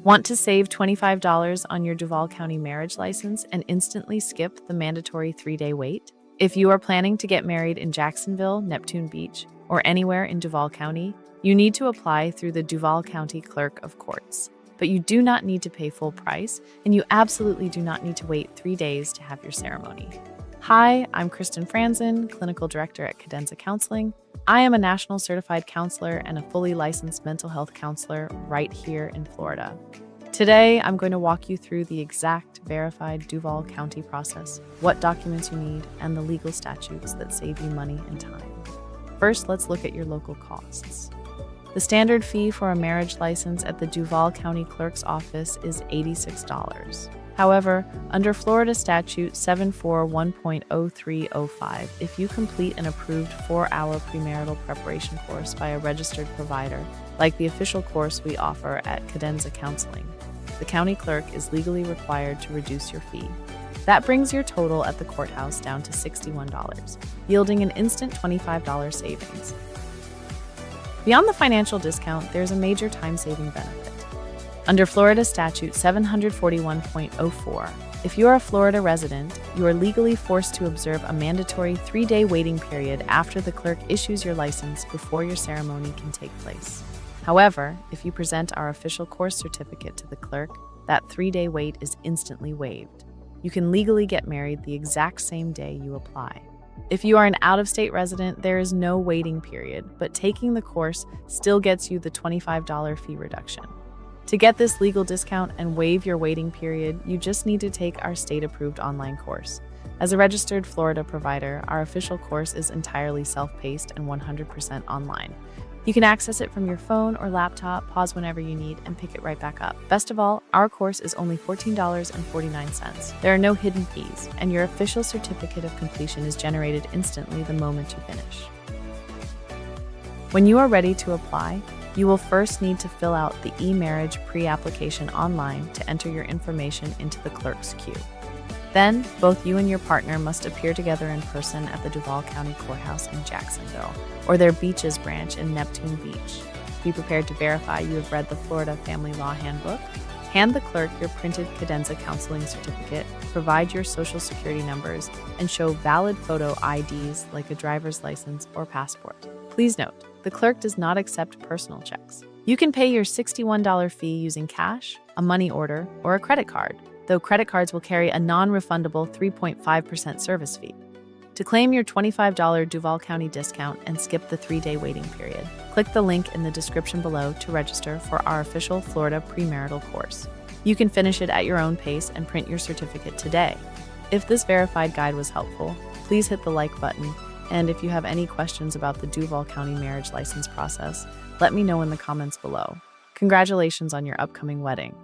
Want to save $25 on your Duval County marriage license and instantly skip the mandatory 3-day wait? If you are planning to get married in Jacksonville, Neptune Beach, or anywhere in Duval County, you need to apply through the Duval County Clerk of Courts. But you do not need to pay full price, and you absolutely do not need to wait 3 days to have your ceremony. Hi, I'm Kristen Franzen, Clinical Director at Cadenza Counseling. I am a national certified counselor and a fully licensed mental health counselor right here in Florida. Today, I'm going to walk you through the exact verified Duval County process, what documents you need, and the legal statutes that save you money and time. First, let's look at your local costs. The standard fee for a marriage license at the Duval County Clerk's office is $86. However, under Florida Statute 741.0305, if you complete an approved 4-hour premarital preparation course by a registered provider, like the official course we offer at Cadenza Counseling, the county clerk is legally required to reduce your fee. That brings your total at the courthouse down to $61, yielding an instant $25 savings. Beyond the financial discount, there's a major time-saving benefit. Under Florida Statute 741.04, if you are a Florida resident, you are legally forced to observe a mandatory 3-day waiting period after the clerk issues your license before your ceremony can take place. However, if you present our official course certificate to the clerk, that 3-day wait is instantly waived. You can legally get married the exact same day you apply. If you are an out-of-state resident, there is no waiting period, but taking the course still gets you the $25 fee reduction. To get this legal discount and waive your waiting period, you just need to take our state-approved online course. As a registered Florida provider, our official course is entirely self-paced and 100% online. You can access it from your phone or laptop, pause whenever you need, and pick it right back up. Best of all, our course is only $14.49. There are no hidden fees, and your official certificate of completion is generated instantly the moment you finish. When you are ready to apply, you will first need to fill out the e-marriage pre-application online to enter your information into the clerk's queue. Then, both you and your partner must appear together in person at the Duval County Courthouse in Jacksonville, or their Beaches branch in Neptune Beach. Be prepared to verify you have read the Florida Family Law Handbook. Hand the clerk your printed Cadenza counseling certificate, provide your social security numbers, and show valid photo IDs like a driver's license or passport. Please note, the clerk does not accept personal checks. You can pay your $61 fee using cash, a money order, or a credit card, though credit cards will carry a non-refundable 3.5% service fee. To claim your $25 Duval County discount and skip the 3-day waiting period, click the link in the description below to register for our official Florida premarital course. You can finish it at your own pace and print your certificate today. If this verified guide was helpful, please hit the like button, and if you have any questions about the Duval County marriage license process, let me know in the comments below. Congratulations on your upcoming wedding.